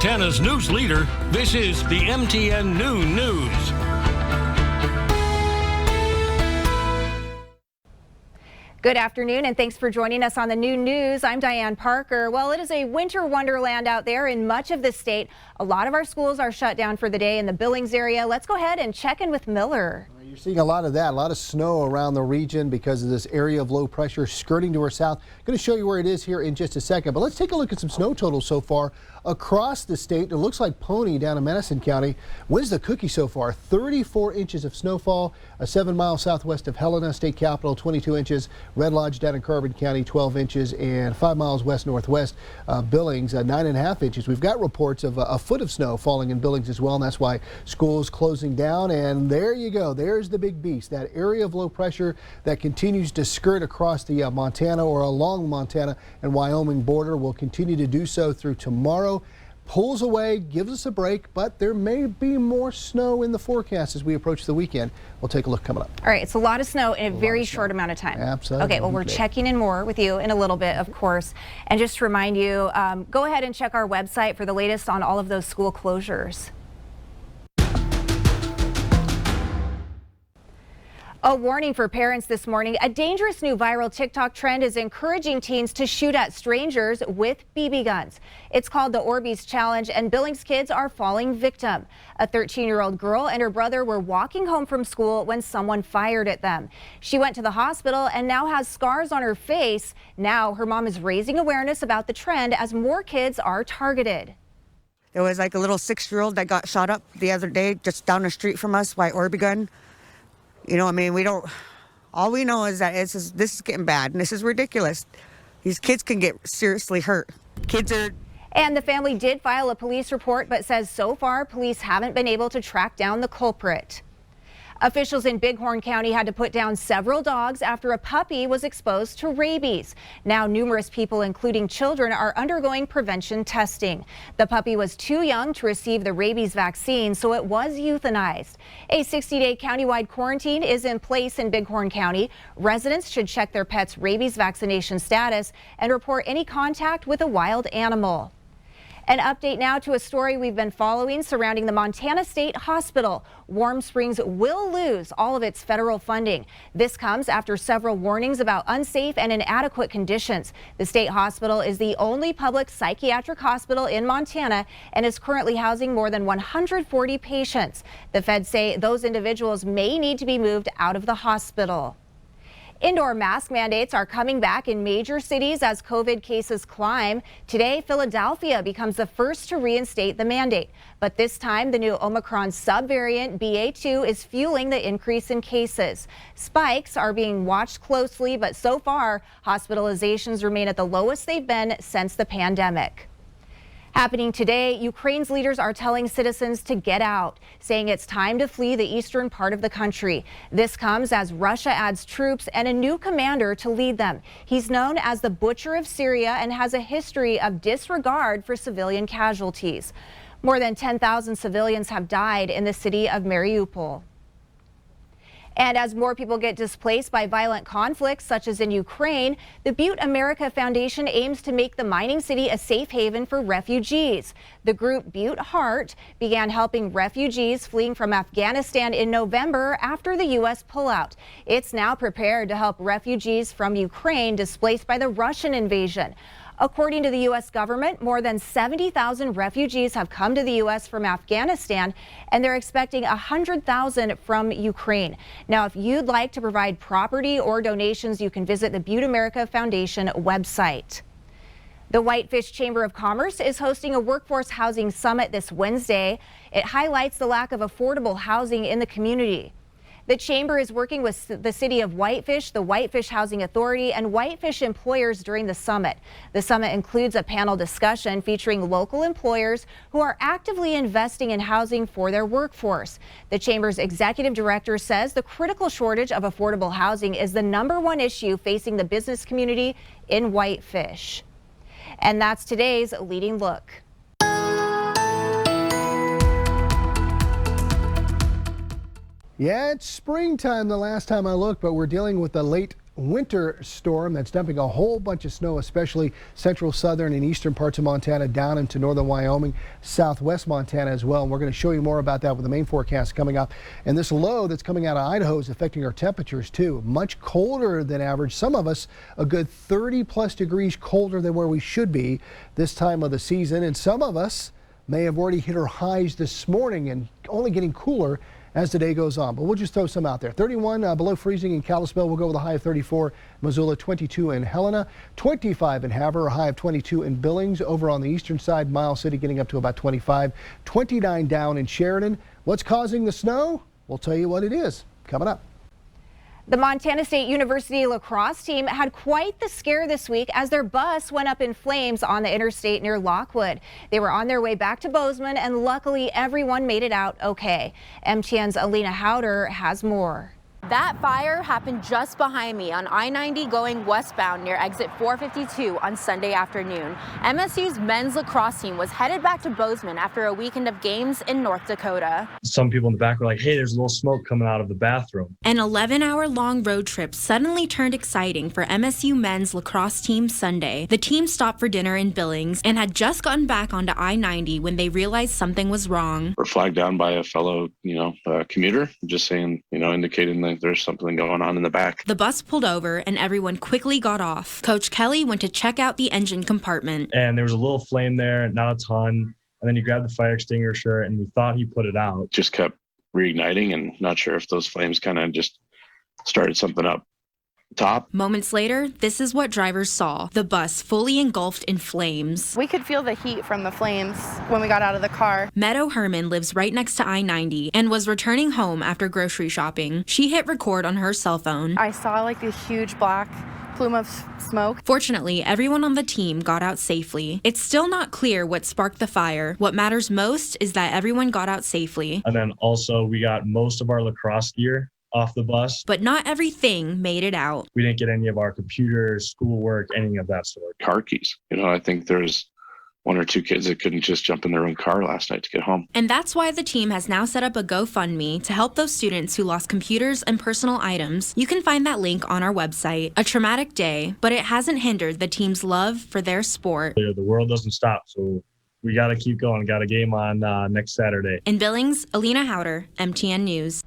Montana's news leader, this is the MTN Noon News. Good afternoon, and thanks for joining us on the Noon News. I'm Diane Parker. Well, it is a winter wonderland out there in much of the state. A lot of our schools are shut down for the day in the Billings area. Let's go ahead and check in with Miller. You're seeing a lot of that, a lot of snow around the region because of this area of low pressure skirting to our south. Going to show you where it is here in just a second, but let's take a look at some snow totals so far across the state. It looks like Pony down in Madison County wins the cookie so far. 34 inches of snowfall, 7 miles southwest of Helena, state capital, 22 inches. Red Lodge down in Carbon County, 12 inches, and 5 miles west northwest Billings, 9.5 inches. We've got reports of a foot of snow falling in Billings as well, and that's why schools closing down. And there you go. There's the big beast, that area of low pressure that continues to skirt across the Montana or along Montana and Wyoming border. Will continue to do so through tomorrow. Pulls away, gives us a break, but there may be more snow in the forecast as we approach the weekend. We'll take a look coming up. All right, it's a lot of snow in a very short amount of time. Absolutely. Okay, well, we're checking in more with you in a little bit, of course. And just to remind you, go ahead and check our website for the latest on all of those school closures. A warning for parents this morning. A dangerous new viral TikTok trend is encouraging teens to shoot at strangers with BB guns. It's called the Orbeez challenge, and Billings kids are falling victim. A 13-year-old girl and her brother were walking home from school when someone fired at them. She went to the hospital and now has scars on her face. Now her mom is raising awareness about the trend as more kids are targeted. There was like a little 6-year-old that got shot up the other day just down the street from us by Orbeez gun. You know, I mean, all we know is that this is getting bad and this is ridiculous. These kids can get seriously hurt. And the family did file a police report, but says so far police haven't been able to track down the culprit. Officials in Bighorn County had to put down several dogs after a puppy was exposed to rabies. Now numerous people, including children, are undergoing prevention testing. The puppy was too young to receive the rabies vaccine, so it was euthanized. A 60-day countywide quarantine is in place in Bighorn County. Residents should check their pet's rabies vaccination status and report any contact with a wild animal. An update now to a story we've been following surrounding the Montana State Hospital. Warm Springs will lose all of its federal funding. This comes after several warnings about unsafe and inadequate conditions. The state hospital is the only public psychiatric hospital in Montana and is currently housing more than 140 patients. The feds say those individuals may need to be moved out of the hospital. Indoor mask mandates are coming back in major cities as COVID cases climb. Today, Philadelphia becomes the first to reinstate the mandate. But this time, the new Omicron subvariant BA2 is fueling the increase in cases. Spikes are being watched closely, but so far, hospitalizations remain at the lowest they've been since the pandemic. Happening today, Ukraine's leaders are telling citizens to get out, saying it's time to flee the eastern part of the country. This comes as Russia adds troops and a new commander to lead them. He's known as the Butcher of Syria and has a history of disregard for civilian casualties. More than 10,000 civilians have died in the city of Mariupol. And as more people get displaced by violent conflicts, such as in Ukraine, the Butte America Foundation aims to make the mining city a safe haven for refugees. The group Butte Heart began helping refugees fleeing from Afghanistan in November after the U.S. pullout. It's now prepared to help refugees from Ukraine displaced by the Russian invasion. According to the U.S. government, more than 70,000 refugees have come to the U.S. from Afghanistan, and they're expecting 100,000 from Ukraine. Now, if you'd like to provide property or donations, you can visit the Butte America Foundation website. The Whitefish Chamber of Commerce is hosting a workforce housing summit this Wednesday. It highlights the lack of affordable housing in the community. The chamber is working with the city of Whitefish, the Whitefish Housing Authority, and Whitefish employers during the summit. The summit includes a panel discussion featuring local employers who are actively investing in housing for their workforce. The chamber's executive director says the critical shortage of affordable housing is the #1 issue facing the business community in Whitefish. And that's today's Leading Look. Yeah, it's springtime the last time I looked, but we're dealing with the late winter storm that's dumping a whole bunch of snow, especially central, southern, and eastern parts of Montana down into northern Wyoming, southwest Montana as well. And we're going to show you more about that with the main forecast coming up. And this low that's coming out of Idaho is affecting our temperatures too. Much colder than average. Some of us a good 30+ degrees colder than where we should be this time of the season. And some of us may have already hit our highs this morning and only getting cooler as the day goes on. But we'll just throw some out there. 31 below freezing in Kalispell. We'll go with a high of 34. Missoula 22 in Helena, 25 in Havre, a high of 22 in Billings. Over on the eastern side, Miles City getting up to about 25, 29 down in Sheridan. What's causing the snow? We'll tell you what it is coming up. The Montana State University lacrosse team had quite the scare this week as their bus went up in flames on the interstate near Lockwood. They were on their way back to Bozeman, and luckily everyone made it out okay. MTN's Alina Howder has more. That fire happened just behind me on I-90 going westbound near exit 452 on Sunday afternoon. MSU's men's lacrosse team was headed back to Bozeman after a weekend of games in North Dakota. Some people in the back were like, hey, there's a little smoke coming out of the bathroom. An 11-hour-long road trip suddenly turned exciting for MSU men's lacrosse team Sunday. The team stopped for dinner in Billings and had just gotten back onto I-90 when they realized something was wrong. We're flagged down by a fellow, commuter, just saying, indicating that there's something going on in the back. The bus pulled over and everyone quickly got off. Coach Kelly went to check out the engine compartment. And there was a little flame there, not a ton. And then he grabbed the fire extinguisher and we thought he put it out. Just kept reigniting and not sure if those flames kind of just started something up top. Moments later, this is what drivers saw. The bus fully engulfed in flames. We could feel the heat from the flames when we got out of the car. Meadow Herman lives right next to I-90 and was returning home after grocery shopping. She hit record on her cell phone. I saw like this huge black plume of smoke. Fortunately, everyone on the team got out safely. It's still not clear what sparked the fire. What matters most is that everyone got out safely. And then also we got most of our lacrosse gear off the bus. But not everything made it out. We didn't get any of our computers, schoolwork, any of that sort. Car keys. I think there's one or two kids that couldn't just jump in their own car last night to get home. And that's why the team has now set up a GoFundMe to help those students who lost computers and personal items. You can find that link on our website. A traumatic day, but it hasn't hindered the team's love for their sport. The world doesn't stop, so we got to keep going. Got a game on next Saturday. In Billings, Alina Howder, MTN News.